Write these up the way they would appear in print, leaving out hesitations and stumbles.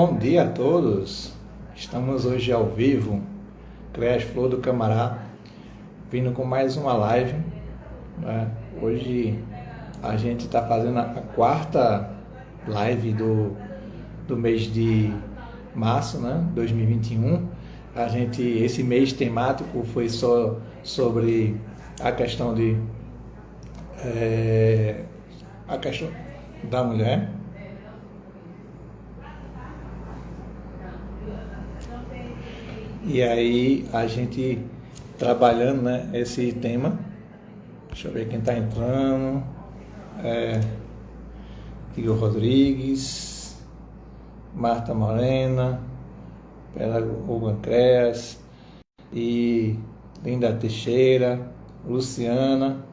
Bom dia a todos. Estamos hoje ao vivo, CREAS Flor do Camará, vindo com mais uma live, né? Hoje a gente está fazendo a quarta live do mês de março, né? 2021. Esse mês temático foi só sobre a questão a questão da mulher. E aí a gente trabalhando, né, esse tema. Deixa eu ver quem está entrando. Igor Rodrigues, Marta Morena, Pedagoga Creas e Linda Teixeira, Luciana,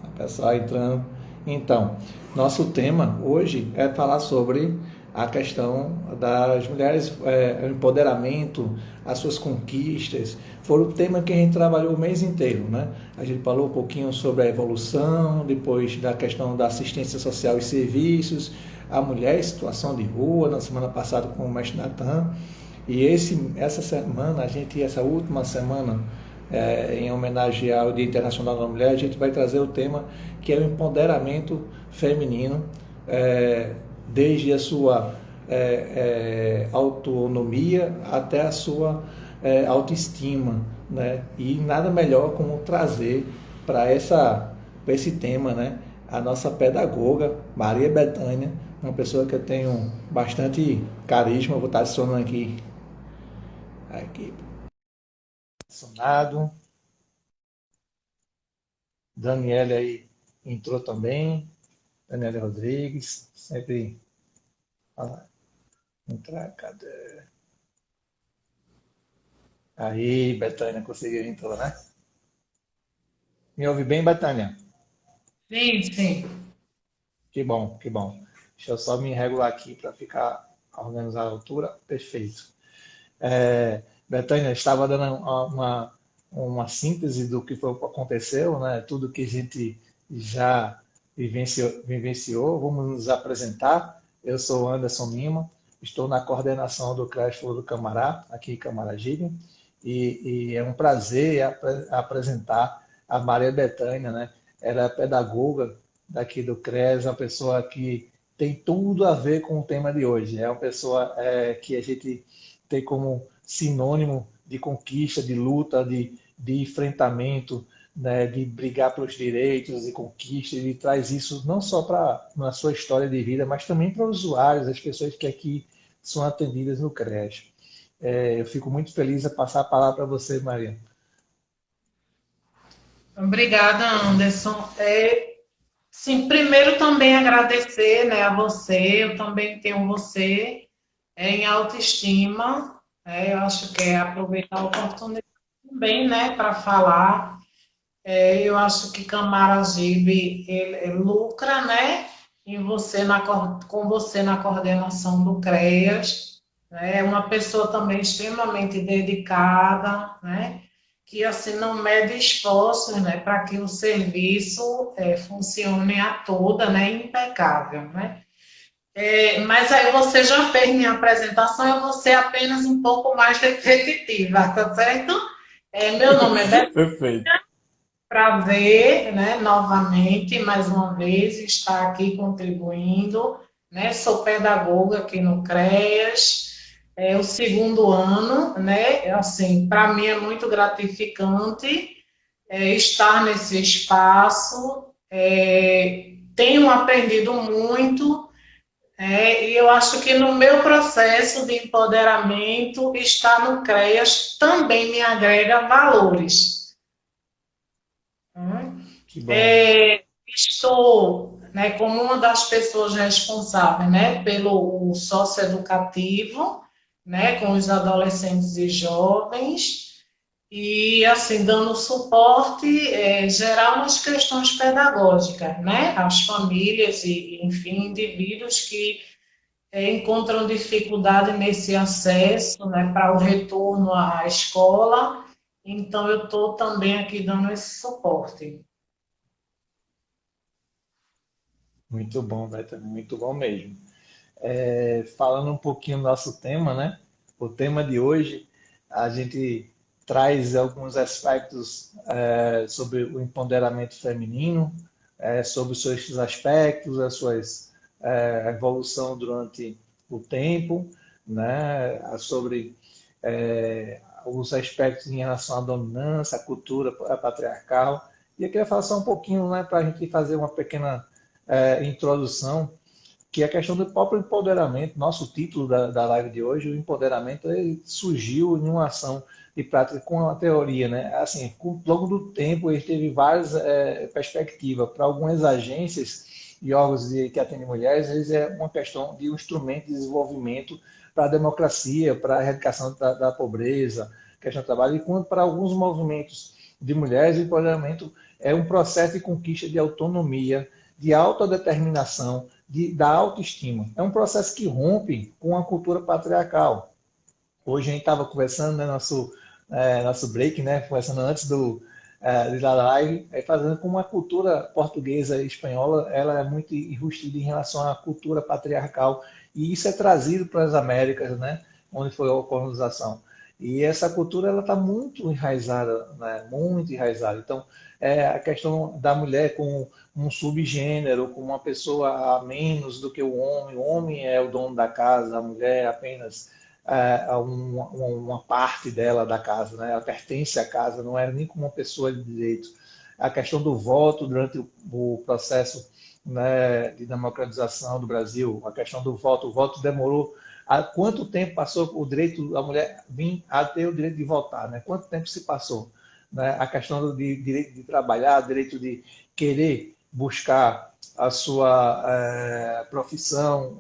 a pessoal entrando. Então, nosso tema hoje é falar sobre a questão das mulheres, o empoderamento, as suas conquistas. Foi o tema que a gente trabalhou o mês inteiro, né? A gente falou um pouquinho sobre a evolução, depois da questão da assistência social e serviços, a mulher em situação de rua, na semana passada com o mestre Natan. E essa semana, essa última semana, em homenagem ao Dia Internacional da Mulher, a gente vai trazer o tema que é o empoderamento feminino, desde a sua autonomia até a sua autoestima, né? E nada melhor como trazer para esse tema, né, a nossa pedagoga, Maria Bethânia, uma pessoa que eu tenho bastante carisma. Vou estar adicionando aqui adicionado. Daniela aí entrou também. Daniela Rodrigues, sempre entrar, cadê? Aí, Betânia, conseguiu entrar, né? Me ouve bem, Betânia? Sim, sim. Que bom, que bom. Deixa eu só me regular aqui para ficar organizar a altura. Perfeito. Betânia, estava dando uma síntese do que aconteceu, né? Tudo que a gente já vivenciou. Vamos nos apresentar. Eu sou Anderson Lima, estou na coordenação do CREAS Flor do Camará, aqui em Camaragibe, e é um prazer apresentar a Maria Bethânia, né? Ela é pedagoga daqui do CRES, uma pessoa que tem tudo a ver com o tema de hoje. É uma pessoa que a gente tem como sinônimo de conquista, de luta, de enfrentamento, né, de brigar pelos direitos e conquistas. Ele traz isso não só para na sua história de vida, mas também para os usuários, as pessoas que aqui são atendidas no CREAS. Eu fico muito feliz a passar a palavra para você, Maria. Obrigada, Anderson. Sim, primeiro também agradecer, né, a você. Eu também tenho você em autoestima. Eu acho que é aproveitar a oportunidade também, né, para falar. Eu acho que Camaragibe ele lucra, né, com você na coordenação do CREAS. É uma pessoa também extremamente dedicada, né? Que assim não mede esforços, né? Para que o serviço funcione a toda, né? Impecável, né? Mas aí você já fez minha apresentação, eu vou ser apenas um pouco mais repetitiva, tá certo? Meu nome é Beto, Perfeito. prazer, né? Novamente, mais uma vez, estar aqui contribuindo, né? Sou pedagoga aqui no CREAS, é o segundo ano, né? Assim, para mim é muito gratificante estar nesse espaço. Tenho aprendido muito, e eu acho que no meu processo de empoderamento, estar no CREAS também me agrega valores. Hum. Que bom. Estou, né, como uma das pessoas responsáveis, né, pelo socioeducativo, né, com os adolescentes e jovens, e assim dando suporte geral nas questões pedagógicas, né, às famílias e enfim indivíduos que encontram dificuldade nesse acesso, né, para o retorno à escola. Então eu estou também aqui dando esse suporte. Muito bom, Betânia, muito bom mesmo. falando um pouquinho do nosso tema, né? O tema de hoje, a gente traz alguns aspectos sobre o empoderamento feminino, sobre os seus aspectos, as suas evolução durante o tempo, né? Sobre os aspectos em relação à dominância, à cultura patriarcal. E eu queria falar só um pouquinho, né, para a gente fazer uma pequena introdução, que é a questão do próprio empoderamento. Nosso título da live de hoje, o empoderamento, ele surgiu em uma ação de prática com a teoria, né? Assim, ao longo do tempo, ele teve várias perspectivas. Para algumas agências e órgãos que atendem mulheres, eles é uma questão de um instrumento de desenvolvimento para a democracia, para a erradicação da pobreza, questão do trabalho, enquanto para alguns movimentos de mulheres, o empoderamento é um processo de conquista de autonomia, de autodeterminação, da autoestima. É um processo que rompe com a cultura patriarcal. Hoje a gente estava conversando, né, nosso break, né, conversando antes da live, fazendo como a cultura portuguesa e espanhola ela é muito enrustida em relação à cultura patriarcal, e isso é trazido para as Américas, né, onde foi a colonização. E essa cultura ela está muito enraizada, né, muito enraizada. Então, a questão da mulher com um subgênero, com uma pessoa a menos do que o homem é o dono da casa, a mulher é apenas uma parte dela da casa, né? Ela pertence à casa, não era nem como uma pessoa de direito. A questão do voto durante o processo, né, de democratização do Brasil, a questão do voto, o voto demorou. Há quanto tempo passou o direito da mulher vir a ter o direito de votar, né? Quanto tempo se passou? Né? A questão do direito de trabalhar, direito de querer buscar a sua profissão,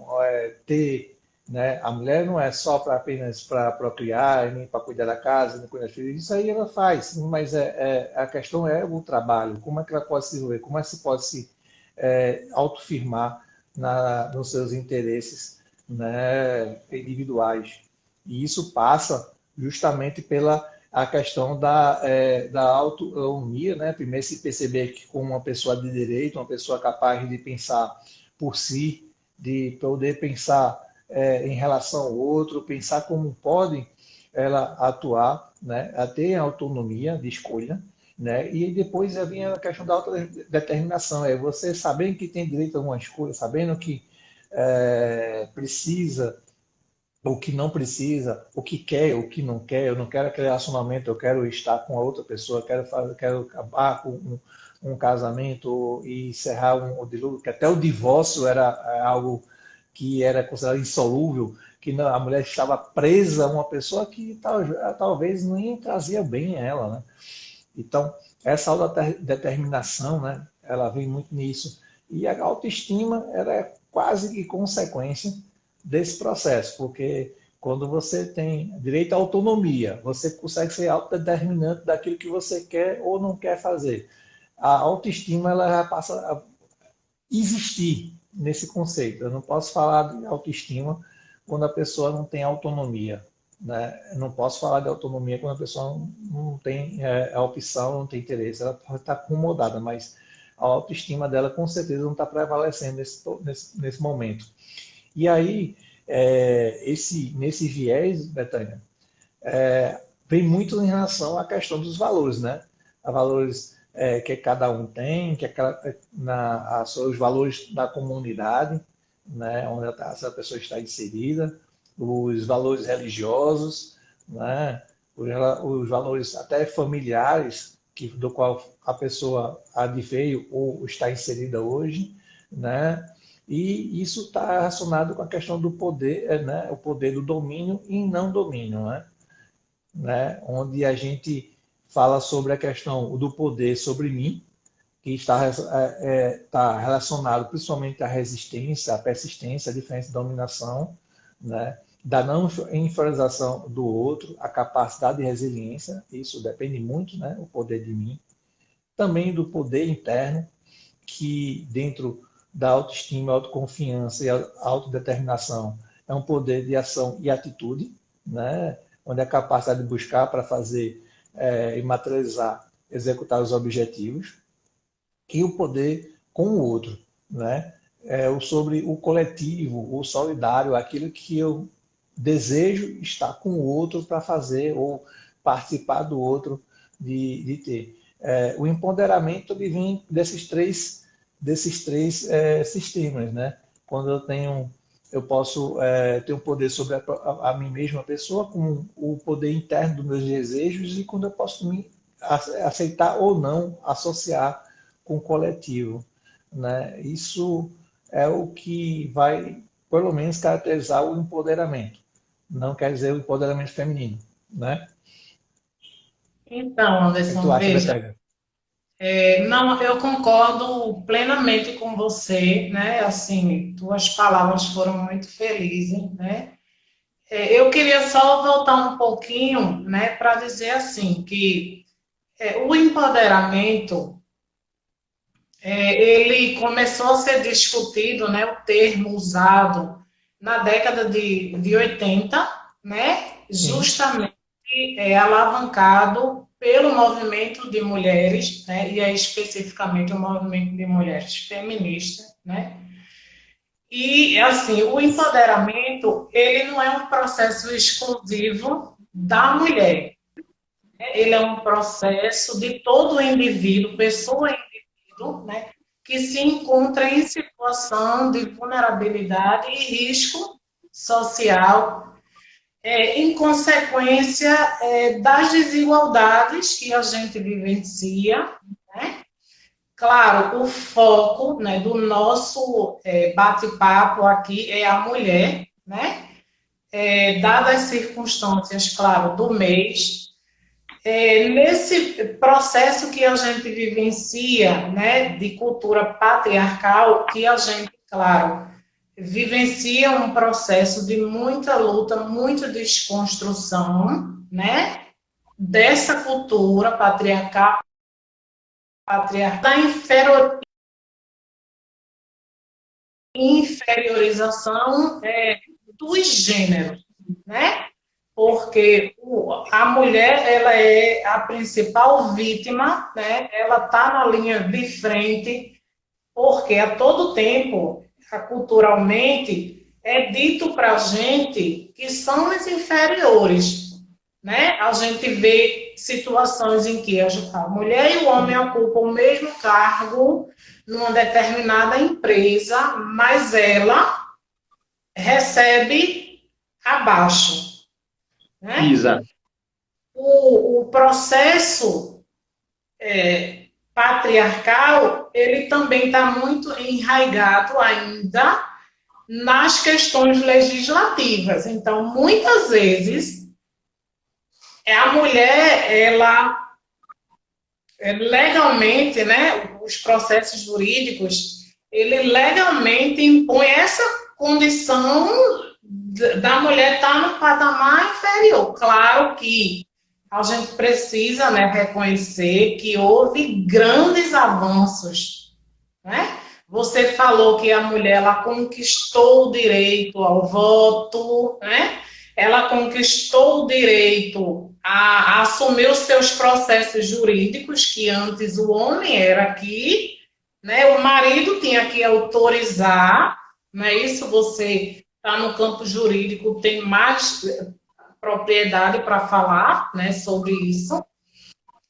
ter, né? A mulher não é só apenas para procriar, nem para cuidar da casa, nem cuidar dos filhos. Isso aí ela faz, mas a questão é o trabalho. Como é que ela pode se desenvolver? Como é que se pode se autofirmar nos seus interesses, né, individuais? E isso passa justamente pela a questão da autonomia, né? Primeiro se perceber que como uma pessoa de direito, uma pessoa capaz de pensar por si, de poder pensar em relação ao outro, pensar como pode ela atuar, né? A ter autonomia de escolha, né? E depois vinha a questão da autodeterminação, você sabendo que tem direito a uma escolha, sabendo que precisa, o que não precisa, o que quer, o que não quer. Eu não quero aquele relacionamento, eu quero estar com a outra pessoa, quero acabar com um casamento e encerrar um dilúvio, que até o divórcio era algo que era considerado insolúvel, que a mulher estava presa a uma pessoa que talvez nem trazia bem a ela, né? Então, essa autodeterminação, né, ela vem muito nisso. E a autoestima era quase que consequência desse processo, porque quando você tem direito à autonomia, você consegue ser autodeterminante daquilo que você quer ou não quer fazer. A autoestima ela já passa a existir nesse conceito. Eu não posso falar de autoestima quando a pessoa não tem autonomia, né? Eu não posso falar de autonomia quando a pessoa não tem a opção, não tem interesse. Ela pode estar acomodada, mas a autoestima dela com certeza não está prevalecendo nesse momento. E aí, nesse viés, Betânia, vem muito em relação à questão dos valores, né? A valores que cada um tem, os valores da comunidade, né? Onde essa pessoa está inserida, os valores religiosos, né? Os valores até familiares, do qual a pessoa adveio ou está inserida hoje, né? E isso está relacionado com a questão do poder, né? O poder do domínio e não domínio, né? Onde a gente fala sobre a questão do poder sobre mim, que está relacionado principalmente à resistência, à persistência, à diferença de dominação, né? Da não inferiorização do outro, a capacidade de resiliência, isso depende muito, né? O poder de mim. Também do poder interno, que dentro da autoestima, autoconfiança e autodeterminação é um poder de ação e atitude, né? Onde a capacidade de buscar para fazer e materializar, executar os objetivos, e o poder com o outro, né? sobre o coletivo, o solidário, aquilo que eu desejo estar com o outro para fazer ou participar do outro de ter. O empoderamento ele vem desses três sistemas, né? Quando eu posso ter o poder sobre a mim mesma pessoa, com o poder interno dos meus desejos, e quando eu posso me aceitar ou não associar com o coletivo, né? Isso é o que vai, pelo menos, caracterizar o empoderamento. Não quer dizer o empoderamento feminino, né? Então, O que tu Anderson, acha, veja, Betânia? não, eu concordo plenamente com você, né? Assim, tuas palavras foram muito felizes, né? Eu queria só voltar um pouquinho, né, para dizer assim que o empoderamento ele começou a ser discutido, né, o termo usado na década de 80, né, Sim, justamente alavancado pelo movimento de mulheres, né, e aí especificamente o movimento de mulheres feministas, né, e assim, o empoderamento, ele não é um processo exclusivo da mulher, né, ele é um processo de todo indivíduo, pessoa né, que se encontra em situação de vulnerabilidade e risco social, em consequência das desigualdades que a gente vivencia, né? Claro, o foco, né, do nosso bate-papo aqui é a mulher, né? Dadas as circunstâncias, claro, do mês, nesse processo que a gente vivencia, né, de cultura patriarcal, que a gente, claro, vivencia um processo de muita luta, muita desconstrução, né, dessa cultura patriarcal da inferiorização dos gêneros, né? Porque a mulher ela é a principal vítima, né? Ela está na linha de frente, porque a todo tempo, culturalmente, é dito para a gente que somos inferiores, né? A gente vê situações em que a mulher e o homem ocupam o mesmo cargo numa determinada empresa, mas ela recebe abaixo, né? Exato. O processo patriarcal, ele também está muito enraizado ainda nas questões legislativas. Então, muitas vezes, a mulher, ela legalmente, né, os processos jurídicos, ele legalmente impõe essa condição da mulher estar no patamar inferior. Claro que a gente precisa, né, reconhecer que houve grandes avanços, né? Você falou que a mulher ela conquistou o direito ao voto, né? Ela conquistou o direito a assumir os seus processos jurídicos, que antes o homem era aqui, né? O marido tinha que autorizar, não é isso? Você está no campo jurídico, tem mais propriedade para falar, né, sobre isso.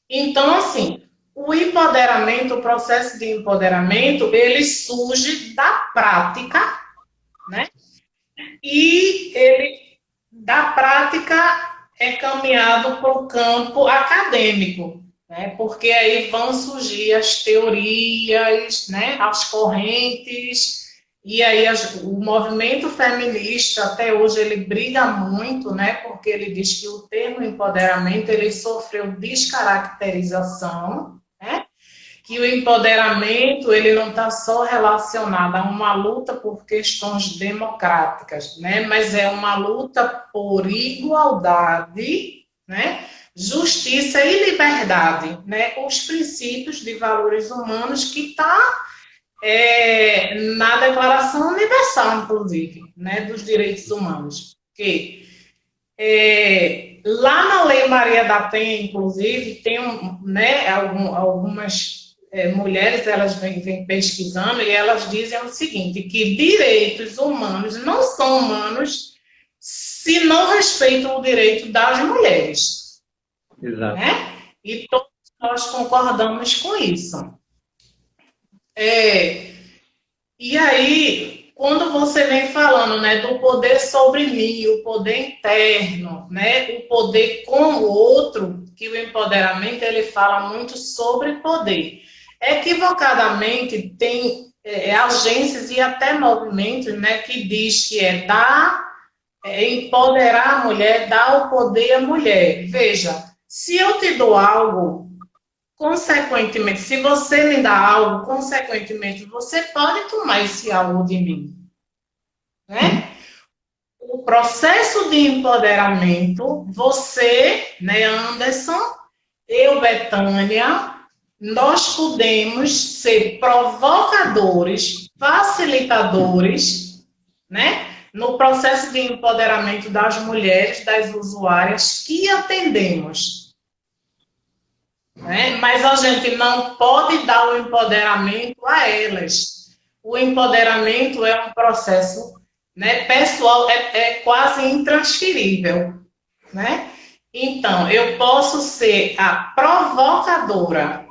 Então, assim, o empoderamento, o processo de empoderamento, ele surge da prática, né? E ele, da prática, é caminhado para o campo acadêmico, né? Porque aí vão surgir as teorias, né? As correntes, e aí o movimento feminista, até hoje, ele briga muito, né? Porque ele diz que o termo empoderamento, ele sofreu descaracterização, né? Que o empoderamento ele não está só relacionado a uma luta por questões democráticas, né? Mas é uma luta por igualdade, né? Justiça e liberdade, né? Os princípios de valores humanos que está na Declaração Universal, inclusive, né? Dos direitos humanos. Que lá na Lei Maria da Penha, inclusive, tem né, algumas mulheres, elas vêm pesquisando e elas dizem o seguinte, que direitos humanos não são humanos se não respeitam o direito das mulheres. Exato. Né? E todos nós concordamos com isso. E aí, quando você vem falando, né, do poder sobre mim, o poder interno, né, o poder com o outro, que o empoderamento ele fala muito sobre poder. Equivocadamente, tem agências e até movimentos, né, que diz que empoderar a mulher, dar o poder à mulher. Veja, se eu te dou algo, consequentemente, se você me dá algo, consequentemente, você pode tomar esse algo de mim. Né? O processo de empoderamento, você, né, Anderson, eu, Betânia, nós podemos ser provocadores, facilitadores, né, no processo de empoderamento das mulheres, das usuárias que atendemos. Né? Mas a gente não pode dar o empoderamento a elas. O empoderamento é um processo, né, pessoal, é quase intransferível. Né? Então, eu posso ser a provocadora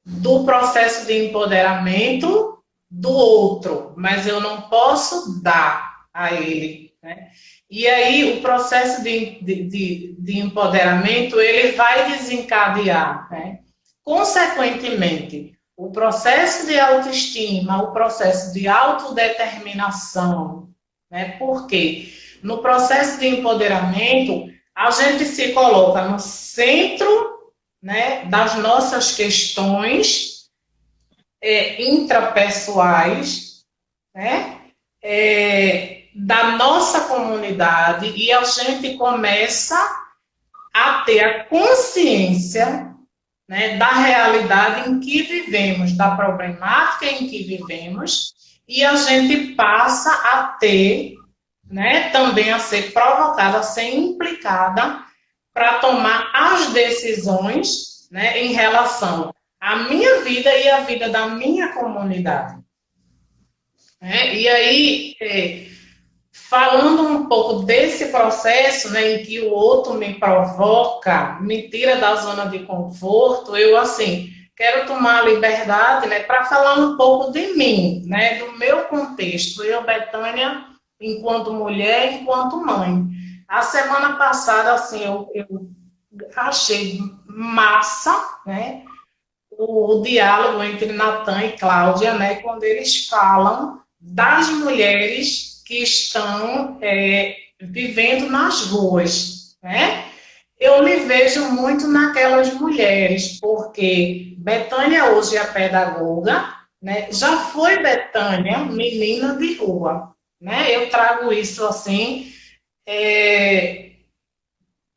do processo de empoderamento do outro, mas eu não posso dar a ele. Né? E aí o processo de empoderamento, ele vai desencadear, né? Consequentemente, o processo de autoestima, o processo de autodeterminação, né? Porque no processo de empoderamento, a gente se coloca no centro, né, das nossas questões intrapessoais, né? Da nossa comunidade, e a gente começa a ter a consciência, né, da realidade em que vivemos, da problemática em que vivemos, e a gente passa a ter, né, também a ser provocada, a ser implicada para tomar as decisões, né, em relação à minha vida e à vida da minha comunidade. E aí, falando um pouco desse processo, né, em que o outro me provoca, me tira da zona de conforto, eu, assim, quero tomar a liberdade, né, para falar um pouco de mim, né, do meu contexto. Eu, Betânia, enquanto mulher, enquanto mãe. A semana passada, assim, eu achei massa, né, o diálogo entre Natan e Cláudia, né, quando eles falam das mulheres que estão vivendo nas ruas, né? Eu me vejo muito naquelas mulheres, porque Betânia hoje é a pedagoga, né? Já foi Betânia, menina de rua, né? Eu trago isso assim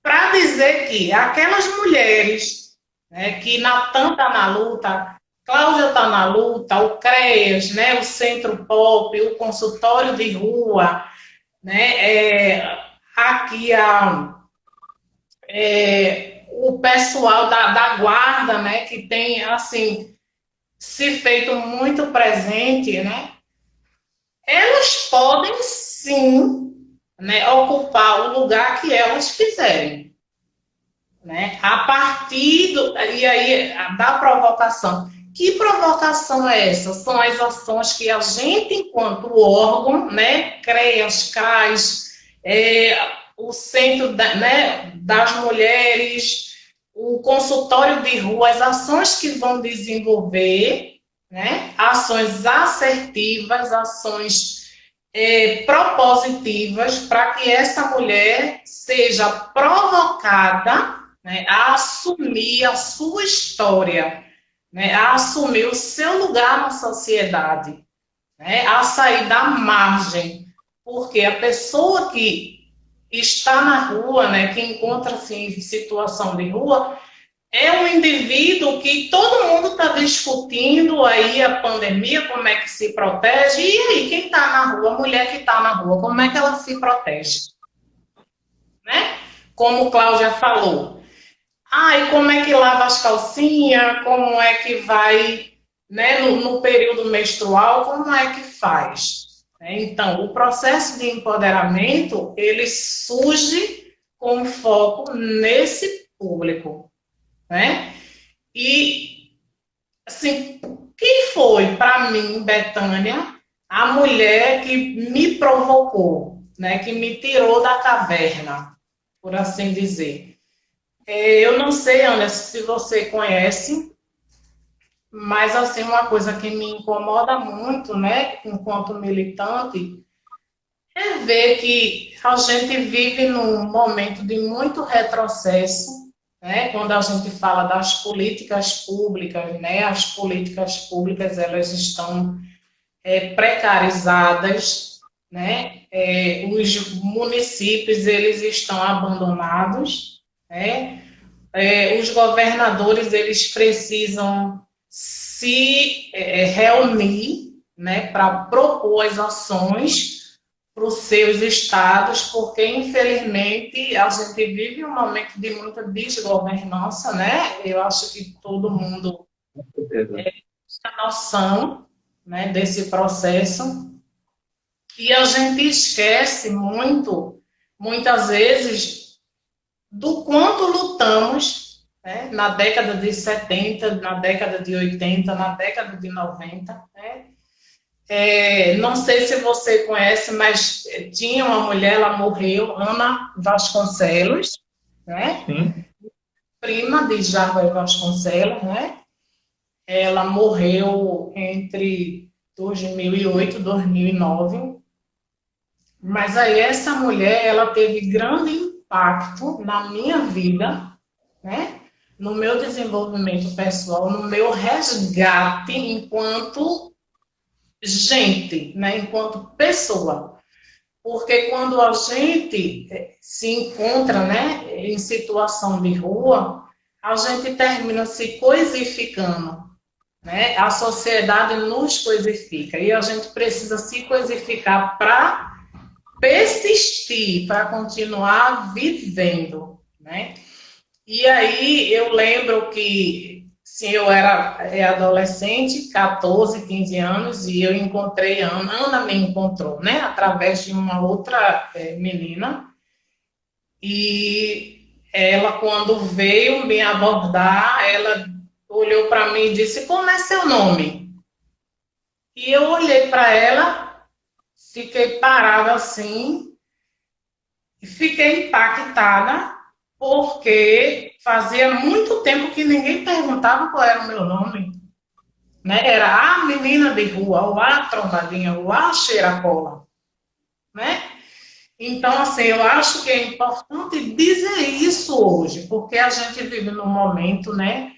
para dizer que aquelas mulheres, né, que Natan está na luta, Cláudia está na luta, o CREAS, né, o Centro Pop, o consultório de rua, né, aqui o pessoal da guarda, né, que tem assim se feito muito presente, né, elas podem sim, né, ocupar o lugar que elas quiserem. Né? A partir e aí, da provocação. Que provocação é essa? São as ações que a gente, enquanto órgão, né, CREAS, CRAS, o Centro das Mulheres, o consultório de rua, as ações que vão desenvolver, né, ações assertivas, ações propositivas, para que essa mulher seja provocada, né, a assumir a sua história, né, a assumir o seu lugar na sociedade, né, a sair da margem, porque a pessoa que está na rua, né, que encontra-se em situação de rua, é um indivíduo que todo mundo está discutindo aí a pandemia, como é que se protege, e aí quem está na rua, a mulher que está na rua, como é que ela se protege? Né? Como Cláudia falou, E como é que lava as calcinhas? Como é que vai, né, no período menstrual? Como é que faz? Então, o processo de empoderamento, ele surge com foco nesse público, né? E, assim, quem foi para mim, Betânia, a mulher que me provocou, né, que me tirou da caverna, por assim dizer? Eu não sei, Anderson, se você conhece, mas assim, uma coisa que me incomoda muito, né, enquanto militante, é ver que a gente vive num momento de muito retrocesso, né, quando a gente fala das políticas públicas, né, as políticas públicas, elas estão precarizadas, né, os municípios, eles estão abandonados, né, os governadores eles precisam se reunir, né, para propor as ações para os seus estados, porque infelizmente a gente vive um momento de muita desgovernança, né? Eu acho que todo mundo tem noção, né, desse processo, e a gente esquece muito, muitas vezes, do quanto lutamos, né, na década de 70, na década de 80, na década de 90. Né? Não sei se você conhece, mas tinha uma mulher, ela morreu, Ana Vasconcelos, né? Sim. Prima de Jair Vasconcelos, né? Ela morreu entre 2008 e 2009. Mas aí essa mulher, ela teve grande impacto na minha vida, né? No meu desenvolvimento pessoal, no meu resgate enquanto gente, né? Enquanto pessoa. Porque quando a gente se encontra, né, em situação de rua, a gente termina se coisificando, né? A sociedade nos coisifica e a gente precisa se coisificar para persistir, para continuar vivendo, né? E aí eu lembro que sim, eu era adolescente, 14, 15 anos, e eu encontrei a Ana, Ana me encontrou, né? Através de uma outra menina, e ela, quando veio me abordar, ela olhou para mim e disse: como é seu nome? E eu olhei para ela, fiquei parada assim, e fiquei impactada, porque fazia muito tempo que ninguém perguntava qual era o meu nome. Né? Era a menina de rua, ou a trombadinha, ou a cheiracola. Né? Então, assim, eu acho que é importante dizer isso hoje, porque a gente vive num momento, né,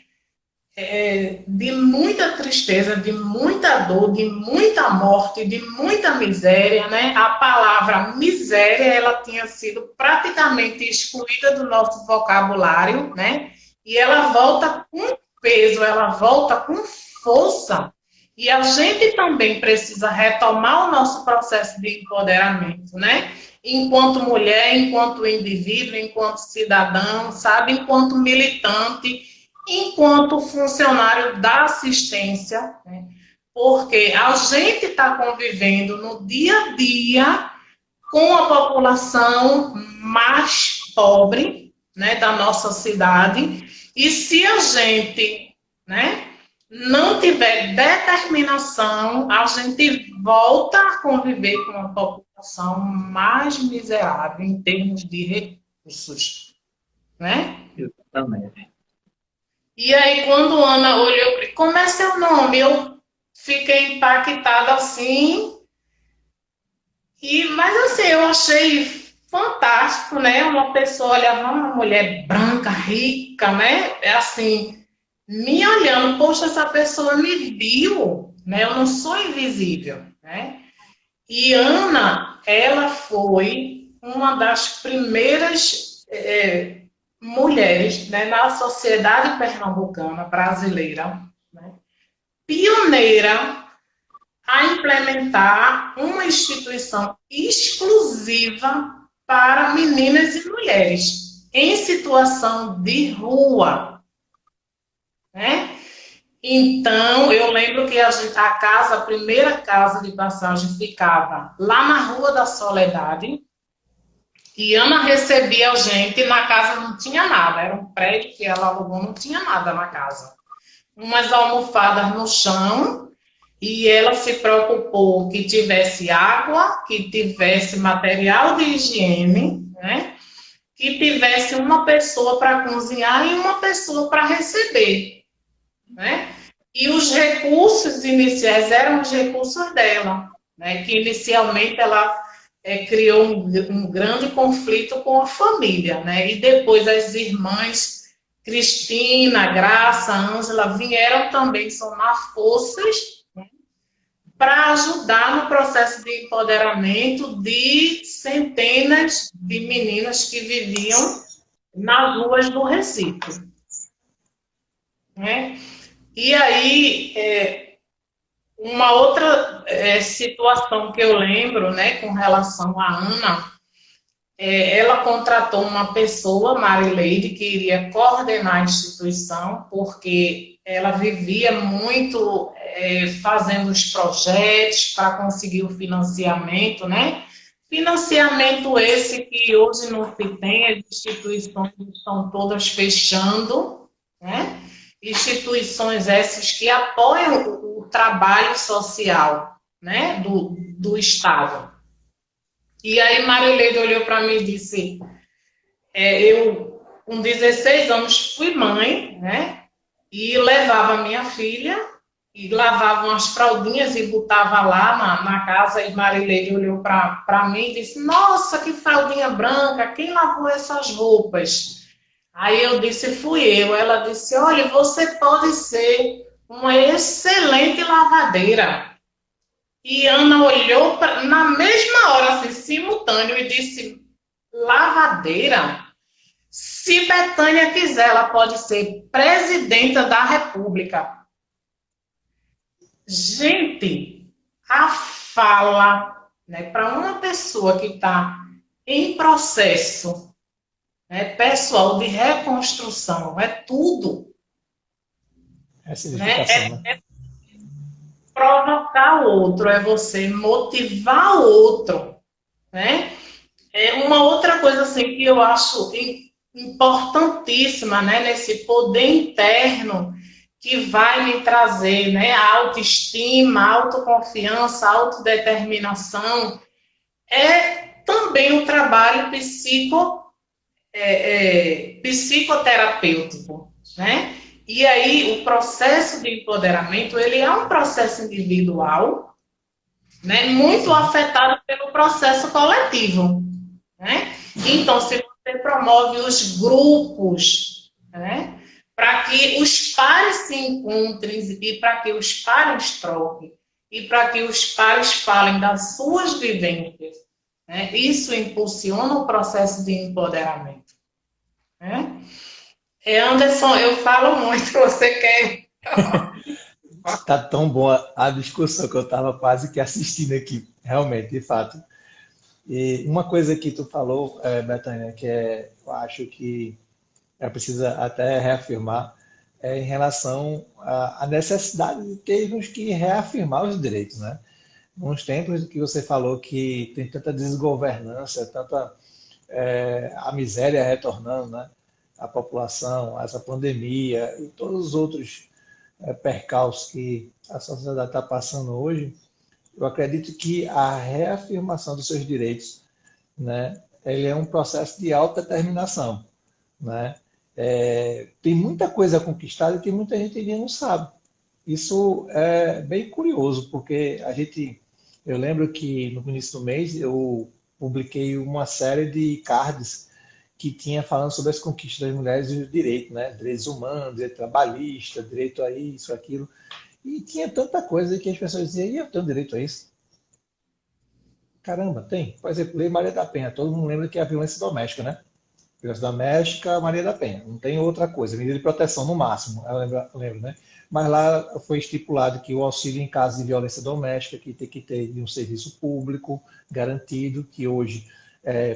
de muita tristeza, de muita dor, de muita morte, de muita miséria, né? A palavra miséria, ela tinha sido praticamente excluída do nosso vocabulário, né? E ela volta com peso, ela volta com força. E a gente também precisa retomar o nosso processo de empoderamento, né? Enquanto mulher, enquanto indivíduo, enquanto cidadão, sabe? Enquanto militante, enquanto funcionário da assistência, né? Porque a gente está convivendo no dia a dia com a população mais pobre, né, da nossa cidade, e se a gente, né, não tiver determinação, a gente volta a conviver com uma população mais miserável em termos de recursos, né? Exatamente. E aí, quando Ana olhou, como é seu nome? Eu fiquei impactada assim. Mas assim, eu achei fantástico, né? Uma pessoa olhava uma mulher branca, rica, né? É assim, me olhando, poxa, essa pessoa me viu, né? Eu não sou invisível, né? E Ana, ela foi uma das primeiras mulheres, né, na sociedade pernambucana brasileira, né, pioneira a implementar uma instituição exclusiva para meninas e mulheres. em situação de rua, né? Então, eu lembro que a primeira casa de passagem ficava lá na Rua da Soledade, e Ana recebia a gente, na casa não tinha nada, era um prédio que ela alugou, não tinha nada na casa. Umas almofadas no chão, e ela se preocupou que tivesse água, que tivesse material de higiene, né? Que tivesse uma pessoa para cozinhar e uma pessoa para receber, né? E os recursos iniciais eram os recursos dela, né? Que inicialmente ela criou um grande conflito com a família, né? E depois as irmãs Cristina, Graça, Ângela vieram também somar forças para ajudar no processo de empoderamento de centenas de meninas que viviam nas ruas do Recife, né? E aí, uma outra situação que eu lembro, né, com relação à Ana, ela contratou uma pessoa, Marileide, que iria coordenar a instituição, porque ela vivia muito fazendo os projetos para conseguir o financiamento, né? Financiamento esse que hoje não se tem, as instituições estão todas fechando, né? Instituições essas que apoiam o trabalho social, né, do Estado. E aí Marileide olhou para mim e disse, eu com 16 anos fui mãe, né, e levava minha filha e lavava umas fraldinhas e botava lá na casa, e Marileide olhou para mim e disse, nossa, que fraldinha branca, quem lavou essas roupas? Aí eu disse, fui eu. Ela disse, olha, você pode ser uma excelente lavadeira. E Ana olhou na mesma hora, assim, simultâneo, e disse, lavadeira? Se Betânia quiser, ela pode ser presidenta da República. Gente, a fala, né, para uma pessoa que está em processo, né, pessoal de reconstrução, é tudo. Essa Né? edificação, né? Provocar o outro, é você motivar o outro. Né? É uma outra coisa assim, que eu acho importantíssima, né, nesse poder interno que vai me trazer, né, a autoestima, a autoconfiança, a autodeterminação, é também o trabalho psicoterapêutico, né? E aí o processo de empoderamento, ele é um processo individual, né, muito afetado pelo processo coletivo, né? Então, se você promove os grupos, né, para que os pares se encontrem e para que os pares troquem e para que os pares falem das suas vivências, né, isso impulsiona o processo de empoderamento. Né? Anderson, eu falo muito, você quer? Tá tão boa a discussão que eu estava quase que assistindo aqui, realmente, de fato. E uma coisa que tu falou, Betânia, que eu acho que é preciso até reafirmar, é em relação à necessidade de termos que reafirmar os direitos, né? Nos tempos que você falou que tem tanta desgovernança, tanta a miséria retornando, né? A população, essa pandemia e todos os outros percalços que a sociedade está passando hoje, eu acredito que a reafirmação dos seus direitos, né, ele é um processo de autodeterminação, né? Tem muita coisa conquistada e tem muita gente que ainda não sabe. Isso é bem curioso, porque eu lembro que no início do mês eu publiquei uma série de cards que tinha falando sobre as conquistas das mulheres e os direitos, né? Direitos humanos, direito trabalhista, direito a isso, aquilo. E tinha tanta coisa que as pessoas diziam, e eu tenho direito a isso? Caramba, tem. Por exemplo, Lei Maria da Penha, todo mundo lembra que é a violência doméstica, né? Violência doméstica, Maria da Penha. Não tem outra coisa. Medida de proteção, no máximo, eu lembro, né? Mas lá foi estipulado que o auxílio em caso de violência doméstica, que tem que ter de um serviço público garantido, que hoje,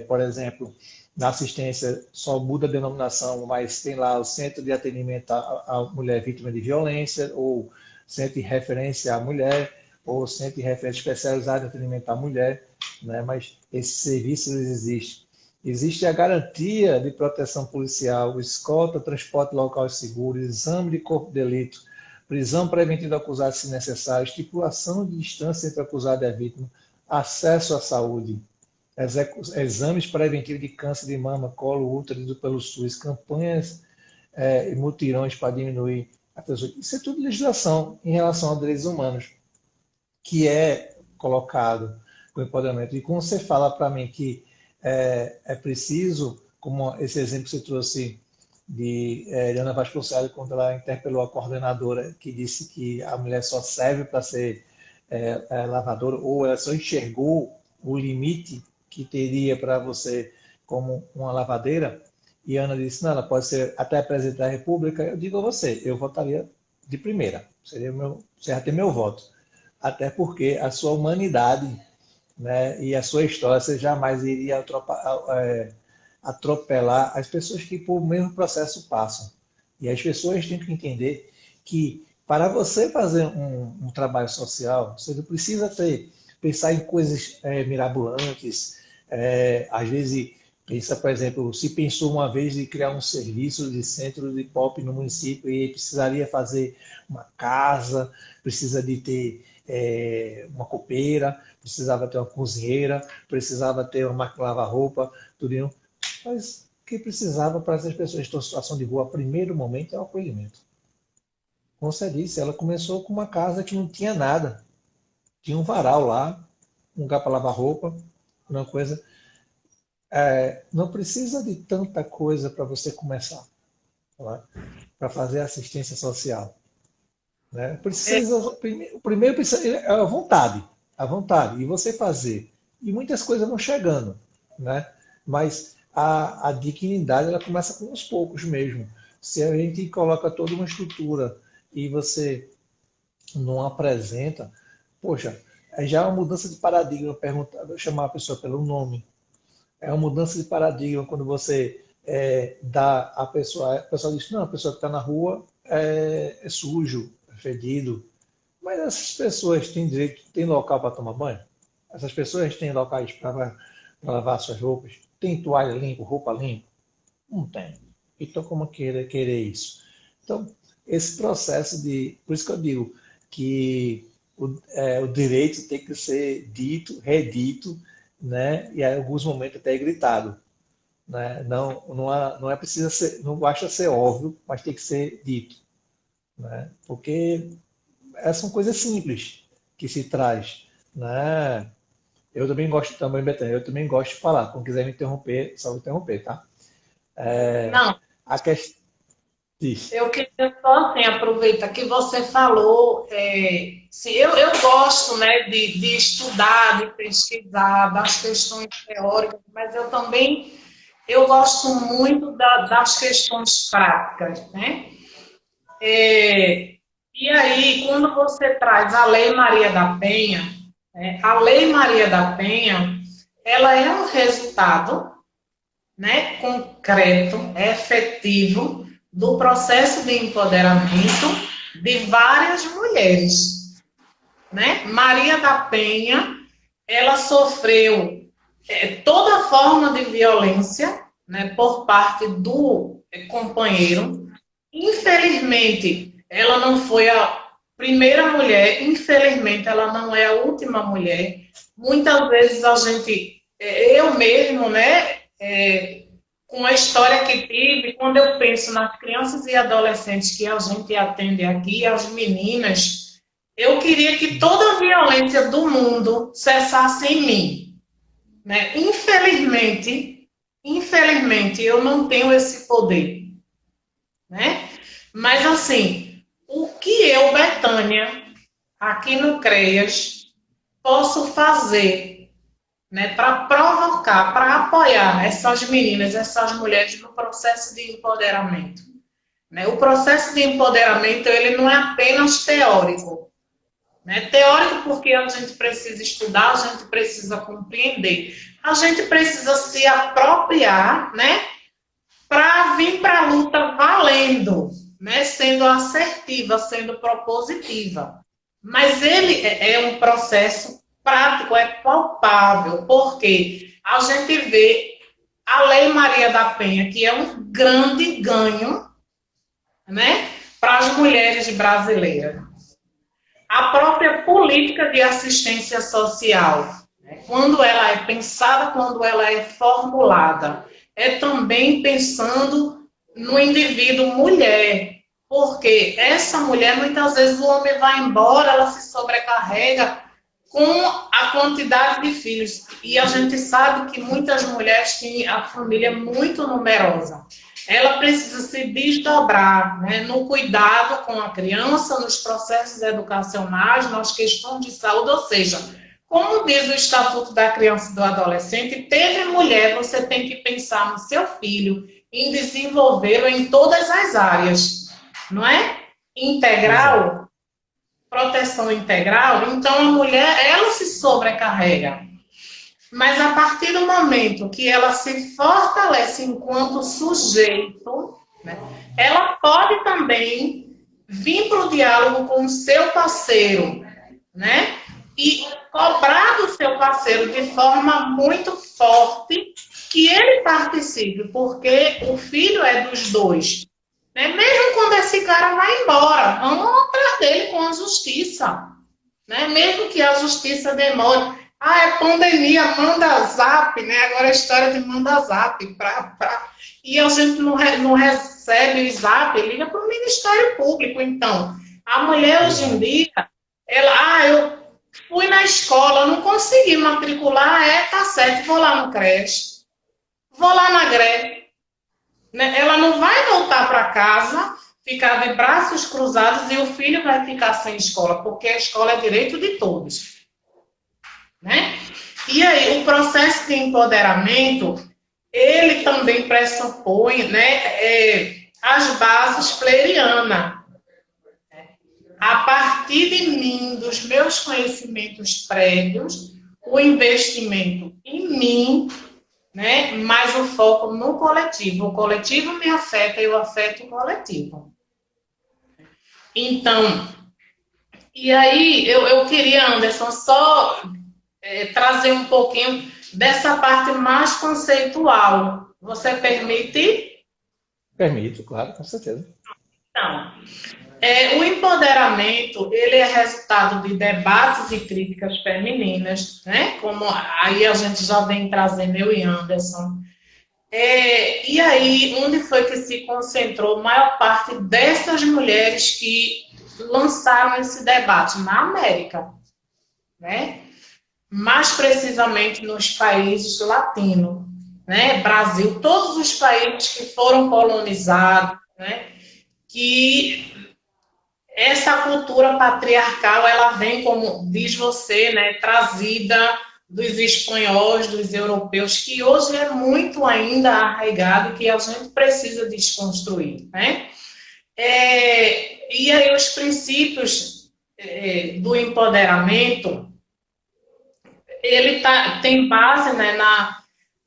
por exemplo, na assistência só muda a denominação, mas tem lá o Centro de Atendimento à Mulher Vítima de Violência, ou Centro de Referência à Mulher, ou Centro de Referência Especializado em Atendimento à Mulher, né? Mas esses serviços existem. Existe a garantia de proteção policial, escolta, transporte local seguro, exame de corpo de delito, prisão preventiva do acusado se necessário, estipulação de distância entre o acusado e a vítima, acesso à saúde, exames preventivos de câncer de mama, colo, útero pelo SUS, campanhas e mutirões para diminuir a pessoa. Isso é tudo legislação em relação a direitos humanos, que é colocado com empoderamento. E quando você fala para mim que é preciso, como esse exemplo que você trouxe de Ana Vasconcelos, quando ela interpelou a coordenadora, que disse que a mulher só serve para ser lavadora, ou ela só enxergou o limite que teria para você como uma lavadeira, e Ana disse, não, ela pode ser até presidente da República. Eu digo a você, eu votaria de primeira, você ia ter meu voto, até porque a sua humanidade, né, e a sua história, você jamais iria atropelar as pessoas que por mesmo processo passam. E as pessoas têm que entender que para você fazer um trabalho social, você não precisa pensar em coisas mirabolantes. Às vezes, pensa, por exemplo, se pensou uma vez em criar um serviço de centro de pop no município e precisaria fazer uma casa, precisa de ter uma copeira, precisava ter uma cozinheira, precisava ter uma máquina de lavar roupa, tudo. Mas o que precisava para essas pessoas que estão em situação de rua, primeiro momento, é o acolhimento. Como você disse, ela começou com uma casa que não tinha nada. Tinha um varal lá, um lugar para lavar roupa, uma coisa. Não precisa de tanta coisa para você começar, tá? Para fazer assistência social. Né? O primeiro precisa é a vontade, e você fazer. E muitas coisas vão chegando, né? Mas a dignidade ela começa com uns poucos mesmo. Se a gente coloca toda uma estrutura e você não apresenta, poxa, já é uma mudança de paradigma, chamar a pessoa pelo nome. É uma mudança de paradigma quando você dá a pessoa diz, não, a pessoa que está na rua é sujo, é fedido. Mas essas pessoas têm direito, têm local para tomar banho? Essas pessoas têm locais para lavar suas roupas? Tem toalha limpa, roupa limpa? Não tem. Então, como querer isso? Então, esse processo por isso que eu digo que o direito tem que ser dito, redito, né? E em alguns momentos até gritado. Né? Não é preciso ser, não basta ser óbvio, mas tem que ser dito. Né? Porque são coisas simples que se traz. Né? Eu também gosto, Betânia, eu também gosto de falar. Quando quiser me interromper, só vou interromper, tá? Não. A questão... Eu queria só assim, aproveitar que você falou, sim, eu gosto, né, de estudar, de pesquisar, das questões teóricas, mas eu gosto muito das questões práticas, né? E aí, quando você traz a Lei Maria da Penha, a Lei Maria da Penha, ela é um resultado, né, concreto, efetivo, do processo de empoderamento de várias mulheres. Né? Maria da Penha, ela sofreu toda forma de violência, né, por parte do companheiro. Infelizmente, ela não foi a primeira mulher, infelizmente, ela não é a última mulher. Muitas vezes eu mesmo, né, com a história que tive, quando eu penso nas crianças e adolescentes que a gente atende aqui, as meninas, eu queria que toda a violência do mundo cessasse em mim. Né? Infelizmente, eu não tenho esse poder. Né? Mas, assim, o que eu, Betânia, aqui no CREAS, posso fazer, né, para provocar, para apoiar essas meninas, essas mulheres no processo de empoderamento. Né? O processo de empoderamento ele não é apenas teórico. né? Teórico porque a gente precisa estudar, a gente precisa compreender, a gente precisa se apropriar, né? Para vir para a luta valendo, né? Sendo assertiva, sendo propositiva. Mas ele é um processo prático, é palpável, porque a gente vê a Lei Maria da Penha, que é um grande ganho, né, para as mulheres brasileiras. A própria política de assistência social, né, quando ela é pensada, quando ela é formulada, é também pensando no indivíduo mulher, porque essa mulher, muitas vezes o homem vai embora, ela se sobrecarrega com a quantidade de filhos. E a gente sabe que muitas mulheres têm a família muito numerosa. Ela precisa se desdobrar, né, no cuidado com a criança, nos processos educacionais, nas questões de saúde, ou seja, como diz o Estatuto da Criança e do Adolescente, teve mulher, você tem que pensar no seu filho, em desenvolvê-lo em todas as áreas, não é? Integral, proteção integral, então a mulher, ela se sobrecarrega. Mas a partir do momento que ela se fortalece enquanto sujeito, né, ela pode também vir para o diálogo com o seu parceiro, né? E cobrar do seu parceiro de forma muito forte que ele participe, porque o filho é dos dois. Né? Mesmo quando esse cara vai embora, vamos atrás dele com a justiça. Né? Mesmo que a justiça demore. Ah, é pandemia, manda zap, né? Agora a história de manda zap. E a gente não recebe o zap, liga para o Ministério Público. Então, a mulher hoje em dia, eu fui na escola, não consegui matricular, tá certo, vou lá no creche, vou lá na greve. Né? Ela não vai voltar para casa, ficar de braços cruzados e o filho vai ficar sem escola, porque a escola é direito de todos. Né? E aí, o processo de empoderamento, ele também pressupõe, né, as bases freirianas. A partir de mim, dos meus conhecimentos prévios, o investimento em mim, né, mas o foco no coletivo. O coletivo me afeta e eu afeto o coletivo. Então, e aí eu queria, Anderson, só trazer um pouquinho dessa parte mais conceitual. Você permite? Permito, claro, com certeza. Então, o empoderamento, ele é resultado de debates e críticas femininas, né? Como aí a gente já vem trazendo eu e Anderson. E aí, onde foi que se concentrou a maior parte dessas mulheres que lançaram esse debate? Na América, né? Mais precisamente nos países latinos, né? Brasil, todos os países que foram colonizados, né? Que essa cultura patriarcal, ela vem, como diz você, né? Trazida dos espanhóis, dos europeus, que hoje é muito ainda arraigado e que a gente precisa desconstruir, né? E aí os princípios do empoderamento, ele tem base, né,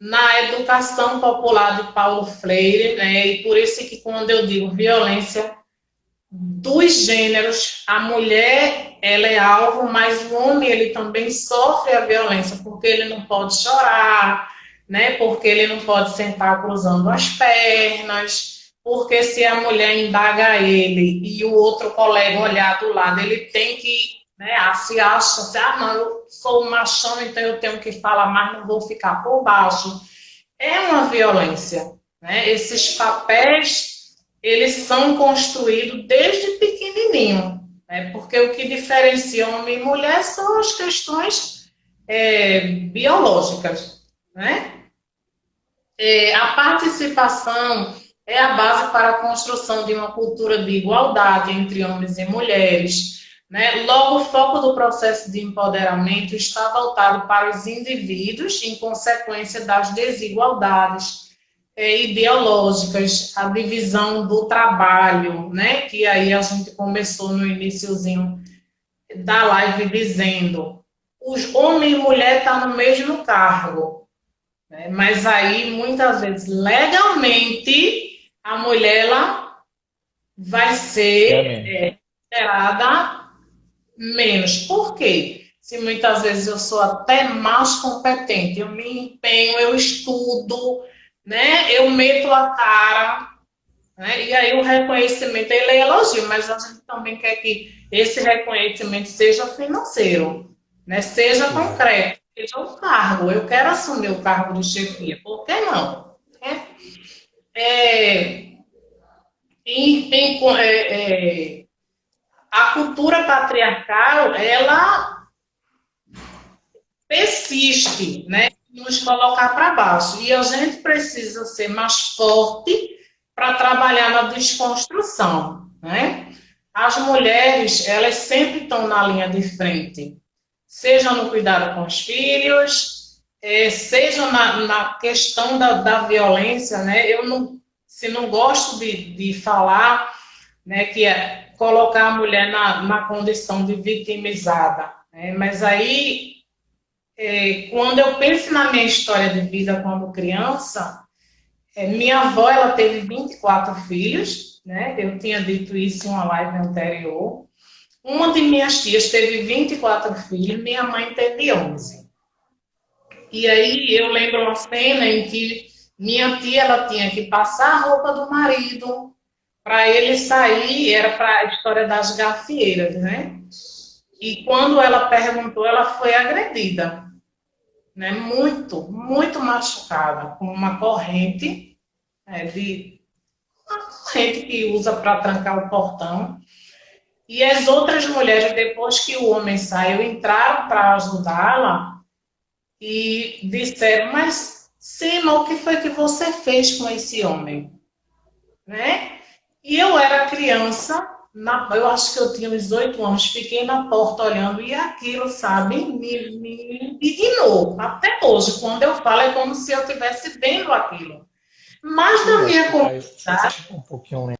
na educação popular de Paulo Freire, né, e por isso que quando eu digo violência dos gêneros, a mulher, ela é alvo, mas o homem, ele também sofre a violência, porque ele não pode chorar, né, porque ele não pode sentar cruzando as pernas, porque se a mulher indaga ele e o outro colega olhar do lado, ele tem que, né, se acha, assim, não, eu sou um machão, então eu tenho que falar mais, não vou ficar por baixo. É uma violência, né? Esses papéis, eles são construídos desde pequenininho, né? Porque o que diferencia homem e mulher são as questões biológicas, né? A participação é a base para a construção de uma cultura de igualdade entre homens e mulheres, né? Logo, o foco do processo de empoderamento está voltado para os indivíduos em consequência das desigualdades ideológicas, a divisão do trabalho, né? Que aí a gente começou no iniciozinho da live dizendo os homem e mulher estão no mesmo cargo, né? Mas aí, muitas vezes, legalmente, a mulher ela vai É ser mesmo. considerada menos. Por quê? Se muitas vezes eu sou até mais competente, eu me empenho, eu estudo, né? Eu meto a cara, né? E aí o reconhecimento ele é elogio, mas a gente também quer que esse reconhecimento seja financeiro, né? Seja Exato. concreto, seja um cargo. Eu quero assumir o cargo de chefia, por que não? Né? É, a cultura patriarcal, ela persiste, né? Nos colocar para baixo. E a gente precisa ser mais forte para trabalhar na desconstrução, né? As mulheres, elas sempre estão na linha de frente, seja no cuidado com os filhos, seja na questão da violência, né? Eu não, se não gosto de falar, né, que é colocar a mulher na condição de vitimizada, né? Mas aí quando eu penso na minha história de vida quando criança, minha avó ela teve 24 filhos, né? Eu tinha dito isso em uma live anterior. Uma de minhas tias teve 24 filhos, minha mãe teve 11. E aí eu lembro uma cena em que minha tia ela tinha que passar a roupa do marido para ele sair, era para a história das gafieiras, né? E quando ela perguntou, ela foi agredida, né, muito, muito machucada, com uma corrente, uma corrente que usa para trancar o portão. E as outras mulheres, depois que o homem saiu, entraram para ajudá-la e disseram, mas Sima, o que foi que você fez com esse homem? Né? E eu era criança, eu acho que eu tinha uns 8 anos, fiquei na porta olhando e aquilo, sabe, me indignou. Até hoje, quando eu falo, é como se eu estivesse vendo aquilo. Mas Pois na é, minha fica aí comunidade, um pouquinho.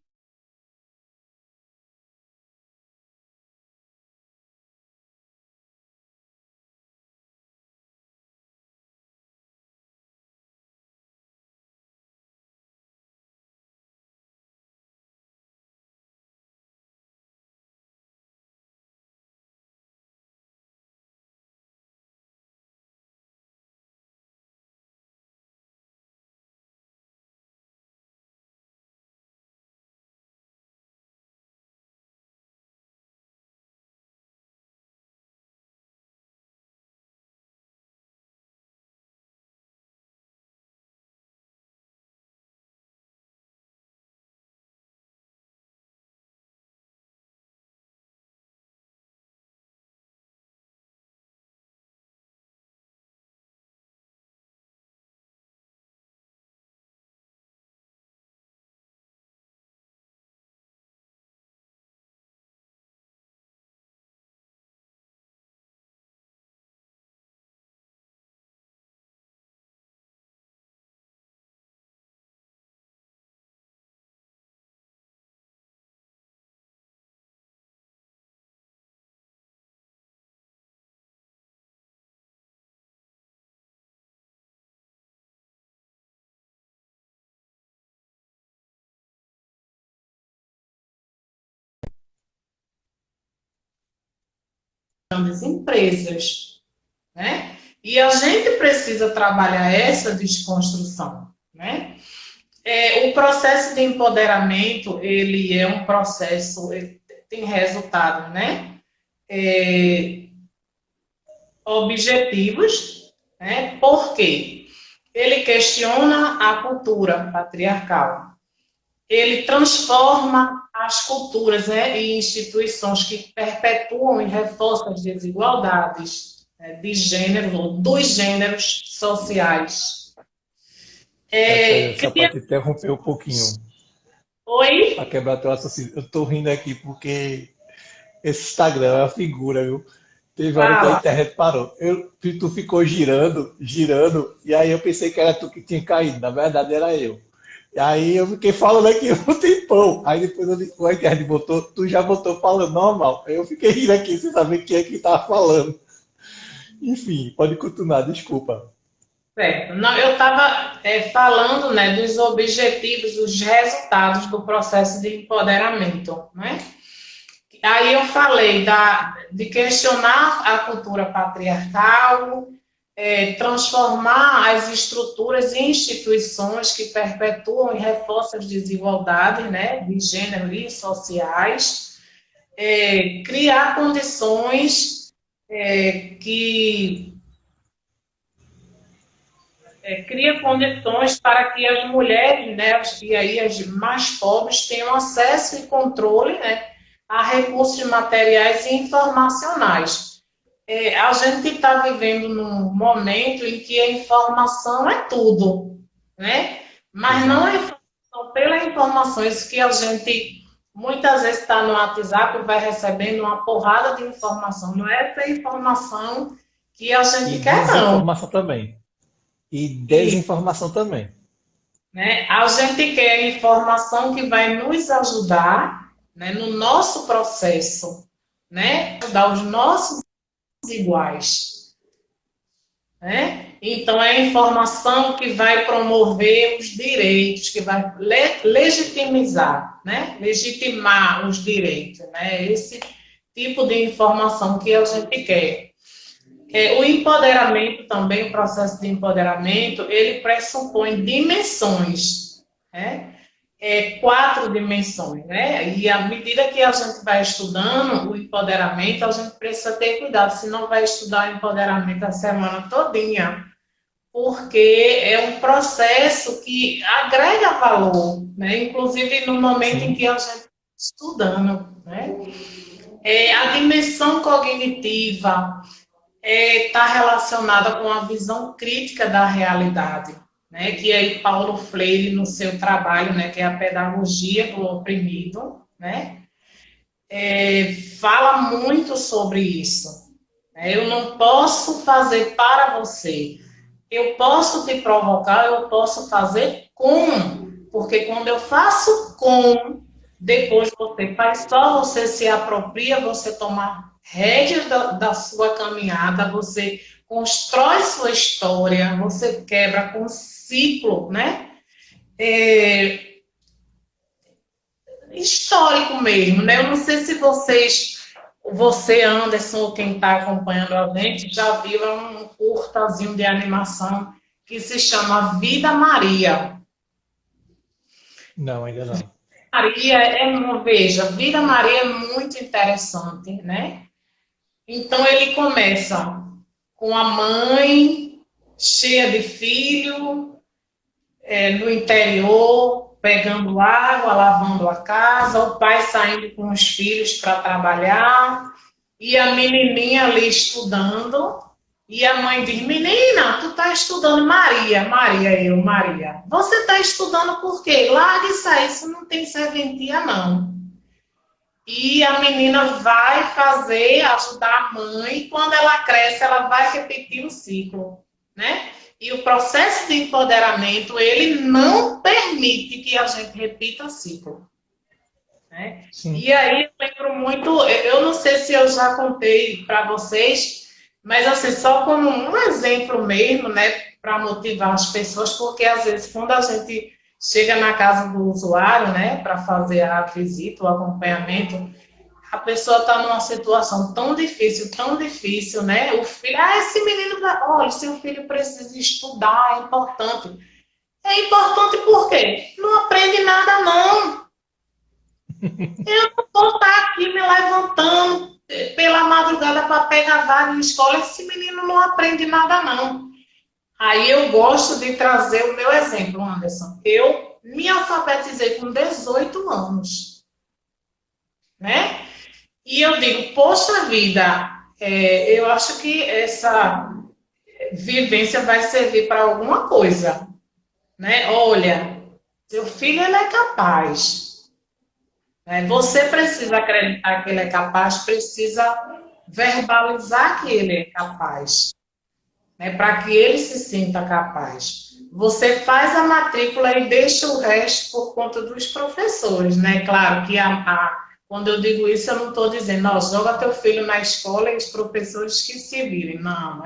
grandes empresas, né? E a gente precisa trabalhar essa desconstrução, né? O processo de empoderamento, ele é um processo, ele tem resultado, né? É, objetivos, né? Por quê? Ele questiona a cultura patriarcal. Ele transforma as culturas, né, e instituições que perpetuam e reforçam as desigualdades, né, de gênero, ou dos gêneros sociais. Só para Cria... te interromper um pouquinho, para Oi? quebrar teu raciocínio. Eu tô rindo aqui porque esse Instagram é uma figura, viu? Teve hora que a Fala. internet parou. Tu ficou girando, girando, e aí eu pensei que era tu que tinha caído. Na verdade, era eu. Aí eu fiquei falando aqui um tempão. Aí depois o Edgar botou, tu já botou falando normal. Aí eu fiquei rindo aqui sem saber quem é que tava falando. Enfim, pode continuar, desculpa. Certo. Não, eu estava falando, né, dos objetivos, dos resultados do processo de empoderamento, né? Aí eu falei de questionar a cultura patriarcal, transformar as estruturas e instituições que perpetuam e reforçam as desigualdades, né, de gênero e sociais, criar condições que cria condições para que as mulheres, né, e aí as mais pobres tenham acesso e controle, né, a recursos materiais e informacionais. A gente está vivendo num momento em que a informação é tudo, né? Mas não é informação pela informação, isso que a gente muitas vezes está no WhatsApp e vai recebendo uma porrada de informação, não é essa informação que a gente quer, não. Desinformação também. E desinformação também. Né? A gente quer informação que vai nos ajudar, né, no nosso processo, né? Ajudar os nossos iguais. Né? Então, é a informação que vai promover os direitos, que vai legitimizar, né? Legitimar os direitos. Né? Esse tipo de informação que a gente quer. O empoderamento também, o processo de empoderamento, ele pressupõe dimensões, né? 4 dimensões, né? E à medida que a gente vai estudando o empoderamento, a gente precisa ter cuidado, senão vai estudar o empoderamento a semana todinha, porque é um processo que agrega valor, né? Inclusive no momento em que a gente está estudando, né? A dimensão cognitiva está relacionada com a visão crítica da realidade, né? Que aí Paulo Freire, no seu trabalho, né, que é a pedagogia do oprimido, né, fala muito sobre isso. Eu não posso fazer para você, eu posso te provocar, eu posso fazer com, porque quando eu faço com, depois você faz só, você se apropria, você toma rédeas da sua caminhada, você constrói sua história, você quebra com um ciclo, né? Histórico mesmo, né? Eu não sei se você, Anderson, ou quem está acompanhando a gente, já viu um curtazinho de animação que se chama Vida Maria. Não, ainda não. Veja, Vida Maria é muito interessante, né? Então ele começa com a mãe cheia de filho, no interior, pegando água, lavando a casa, o pai saindo com os filhos para trabalhar, e a menininha ali estudando, e a mãe diz, menina, tu tá estudando Maria, Maria. Você tá estudando por quê? Larga isso não tem serventia não. E a menina vai ajudar a mãe, e quando ela cresce, ela vai repetir o ciclo, né? E o processo de empoderamento, ele não permite que a gente repita o ciclo. Né? E aí, eu lembro muito, eu não sei se eu já contei para vocês, mas assim, só como um exemplo mesmo, né, para motivar as pessoas, porque às vezes, quando a gente chega na casa do usuário, né, para fazer a visita, o acompanhamento, a pessoa está numa situação tão difícil, né? O filho, esse menino, olha, seu filho precisa estudar, é importante. É importante por quê? Não aprende nada, não. Eu não vou estar aqui me levantando pela madrugada para pegar vaga em escola, esse menino não aprende nada, não. Aí eu gosto de trazer o meu exemplo, Anderson. Eu me alfabetizei com 18 anos, né? E eu digo, poxa vida, eu acho que essa vivência vai servir para alguma coisa, né? Olha, seu filho ele é capaz, né? Você precisa acreditar que ele é capaz, precisa verbalizar que ele é capaz, né? Para que ele se sinta capaz. você faz a matrícula e deixa o resto por conta dos professores, né? Claro que quando eu digo isso, eu não estou dizendo, ó, joga teu filho na escola e os professores que se virem. Não,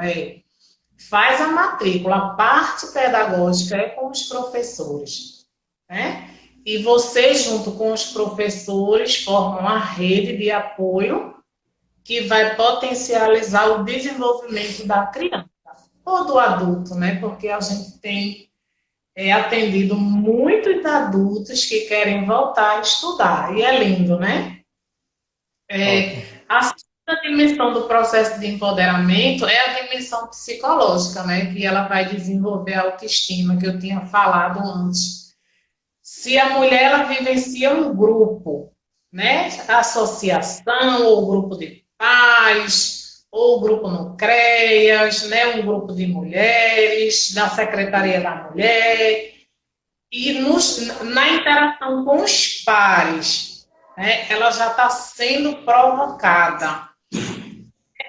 faz a matrícula. A parte pedagógica é com os professores, né? E você, junto com os professores, formam uma rede de apoio que vai potencializar o desenvolvimento da criança ou do adulto, né? Porque a gente tem atendido muitos adultos que querem voltar a estudar. E é lindo, né? Ótimo. A segunda dimensão do processo de empoderamento é a dimensão psicológica, né? Que ela vai desenvolver a autoestima, que eu tinha falado antes. Se a mulher ela vivencia um grupo, né? Associação ou grupo de pais, ou grupo no CREAS, né? Um grupo de mulheres, da Secretaria da Mulher, e na interação com os pares, né? Ela já está sendo provocada.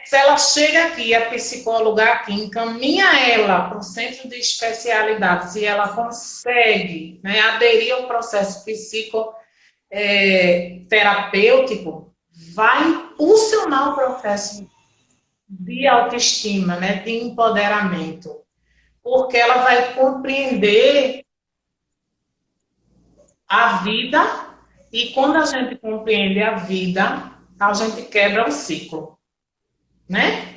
Se ela chega aqui, a psicóloga aqui encaminha ela para o centro de especialidades e ela consegue, né, aderir ao processo psicoterapêutico, vai impulsionar o processo de autoestima, né, de empoderamento, porque ela vai compreender a vida e quando a gente compreende a vida, a gente quebra o ciclo, né?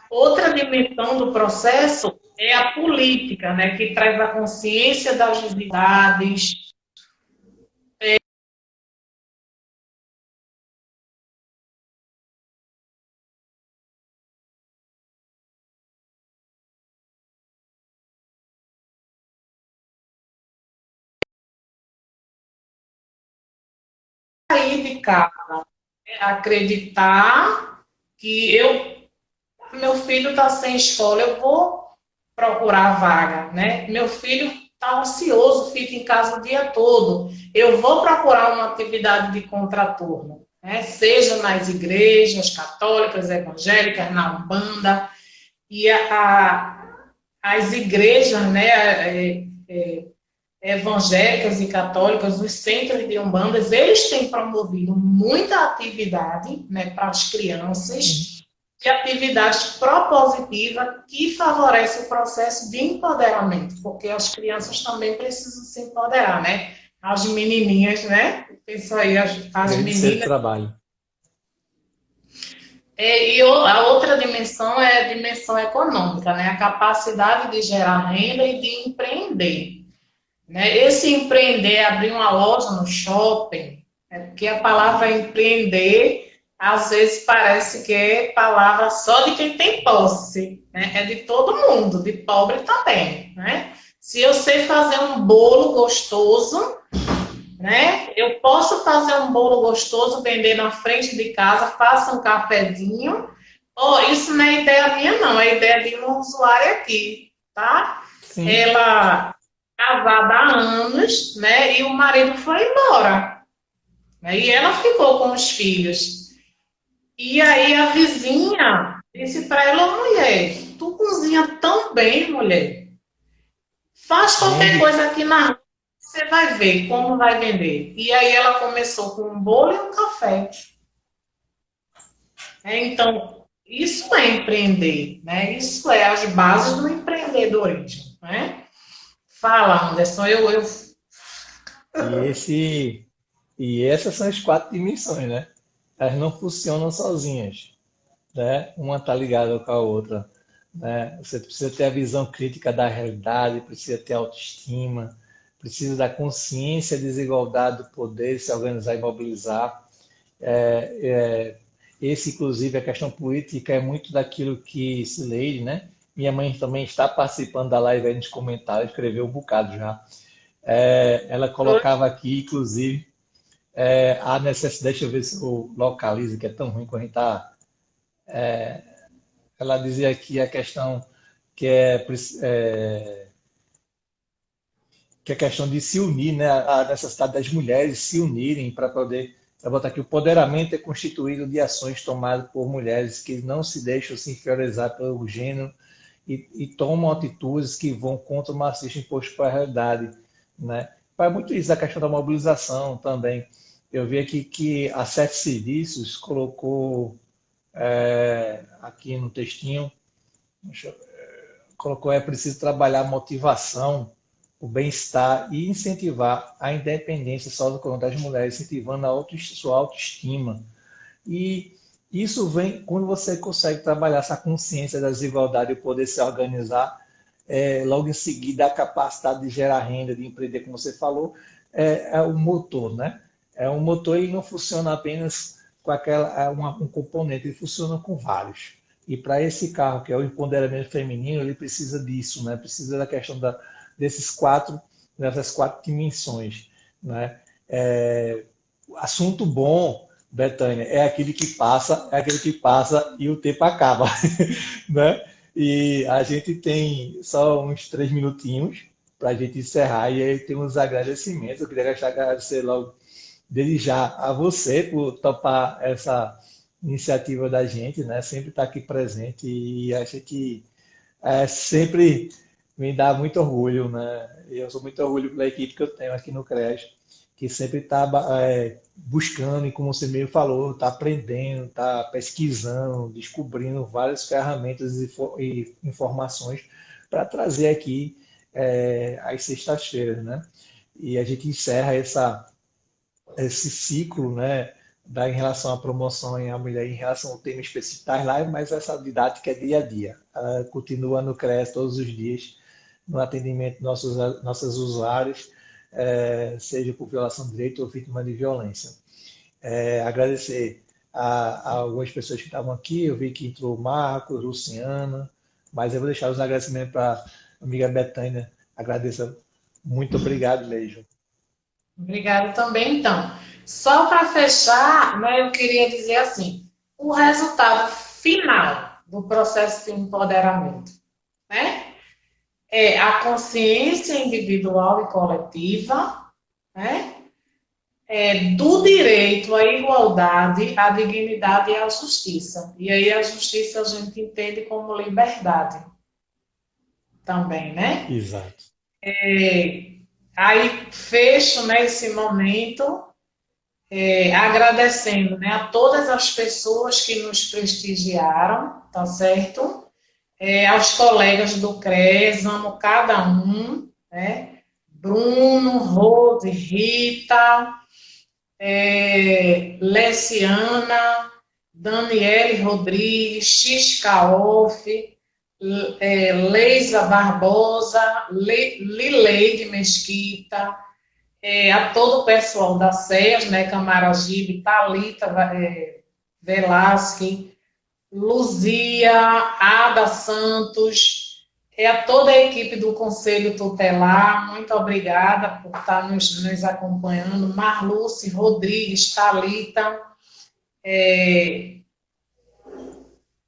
Outra dimensão do processo é a política, né, que traz a consciência das divindades. Sair de casa, acreditar que meu filho está sem escola, eu vou procurar vaga, né? Meu filho está ansioso, fica em casa o dia todo, eu vou procurar uma atividade de contraturno, né? Seja nas igrejas católicas, evangélicas, na Umbanda, e as igrejas, né, evangélicas e católicas, os centros de umbandas, eles têm promovido muita atividade, né, para as crianças, de atividades propositivas que favorecem o processo de empoderamento, porque as crianças também precisam se empoderar, né? As menininhas, né? Isso aí, as meninas. Trabalho. E a outra dimensão é a dimensão econômica, né? A capacidade de gerar renda e de empreender. Né? Esse empreender, abrir uma loja no shopping, porque a palavra empreender, às vezes parece que é palavra só de quem tem posse, né? É de todo mundo, de pobre também, né? Se eu sei fazer um bolo gostoso, né? Eu posso fazer um bolo gostoso, vender na frente de casa, faça um cafezinho. Isso não é ideia minha, não, é ideia de uma usuária aqui, tá? Sim. Ela casada há anos, né? E o marido foi embora. E ela ficou com os filhos. E aí a vizinha disse para ela, mulher, tu cozinha tão bem, mulher. Faz qualquer coisa aqui na rua, você vai ver como vai vender. E aí ela começou com um bolo e um café. Então, isso é empreender, né? Isso é as bases do empreendedorismo, né? Fala, Anderson, E essas são as 4 dimensões, né? Elas não funcionam sozinhas, né? Uma está ligada com a outra, né? Você precisa ter a visão crítica da realidade, precisa ter autoestima, precisa da consciência da desigualdade do poder, se organizar e mobilizar. Esse, inclusive, a questão política é muito daquilo que Cileide, né? Minha mãe também está participando da live aí nos comentários, escreveu um bocado já. Ela colocava aqui, inclusive, a necessidade, deixa eu ver se eu localizo, que é tão ruim quando a gente está. Ela dizia aqui a questão que que é a questão de se unir, né? A necessidade das mulheres se unirem para poder. Eu vou botar aqui: o empoderamento é constituído de ações tomadas por mulheres que não se deixam se inferiorizar pelo gênero e tomam atitudes que vão contra o marxismo imposto para a realidade, né? Faz muito isso, a questão da mobilização também. Eu vi aqui que a Sete Serviços colocou aqui no textinho, colocou: é preciso trabalhar a motivação, o bem-estar e incentivar a independência socioeconômica das mulheres, incentivando sua autoestima. E isso vem quando você consegue trabalhar essa consciência da desigualdade e poder se organizar, logo em seguida a capacidade de gerar renda, de empreender, como você falou, é o motor, né? É um motor e não funciona apenas com um componente, ele funciona com vários. E para esse carro, que é o empoderamento feminino, ele precisa disso, né? Precisa da questão dessas quatro dimensões, né? Assunto bom, Betânia, é aquele que passa e o tempo acaba, né? E a gente tem só uns 3 minutinhos para a gente encerrar, e aí tem uns agradecimentos. Eu queria agradecer logo, desde já, a você por topar essa iniciativa da gente, né? Sempre estar aqui presente, e acho que sempre me dá muito orgulho, né? Eu sou muito orgulho pela equipe que eu tenho aqui no CREAS, que sempre está buscando, e como você mesmo falou, está aprendendo, está pesquisando, descobrindo várias ferramentas e informações para trazer aqui às sextas-feiras, né? E a gente encerra esse ciclo, né, em relação à promoção em a mulher, em relação ao tema específico das lives, mas essa didática é dia a dia. Ela continua no CREAS todos os dias, no atendimento dos nossos usuários, seja por violação de direito ou vítima de violência. Agradecer a algumas pessoas que estavam aqui. Eu vi que entrou o Marcos, Luciana, mas eu vou deixar os agradecimentos para a amiga Betânia. Agradeço. Muito obrigado mesmo. Obrigada também, então. Só para fechar, né, eu queria dizer assim, o resultado final do processo de empoderamento, né, é a consciência individual e coletiva, né, do direito à igualdade, à dignidade e à justiça. E aí a justiça a gente entende como liberdade também, né? Exato. Aí fecho, né, esse momento agradecendo, né, a todas as pessoas que nos prestigiaram, tá certo? Aos colegas do CREAS, amo cada um, né? Bruno, Rose, Rita, Leciana, Daniele Rodrigues, Xcaoff, Leisa Barbosa, Lileide Mesquita, a todo o pessoal da SEAS, né, Camaragibe, Thalita Velasque, Luzia, Ada Santos, a toda a equipe do Conselho Tutelar, muito obrigada por estar nos acompanhando, Marluce Rodrigues, Thalita,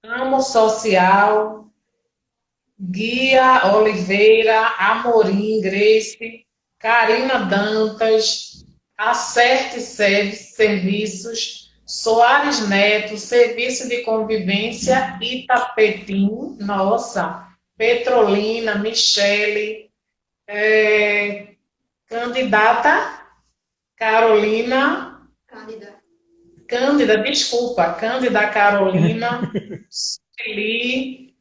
Amo Social, Guia Oliveira, Amorim, Grace, Karina Dantas, Acerte Serviços, Soares Neto, Serviço de Convivência Itapetim, nossa, Petrolina, Michele, candidata Carolina, Cândida Carolina, Sueli,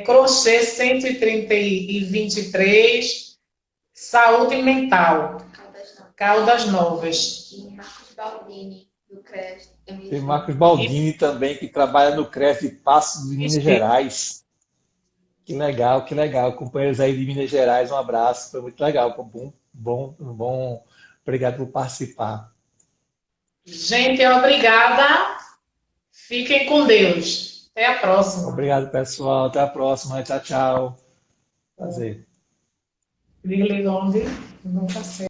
Crochê 130 e 23, Saúde Mental, Caldas Novas. E Marcos Baldini, do CREAS. Tem Marcos Baldini também, que trabalha no CREAS de Passos de Minas Gerais. Que legal, que legal. Companheiros aí de Minas Gerais, um abraço. Foi muito legal. Bom. Obrigado por participar. Gente, obrigada. Fiquem com Deus. Até a próxima. Obrigado, pessoal. Até a próxima. Tchau, tchau. Prazer. Liga onde? Nunca sei.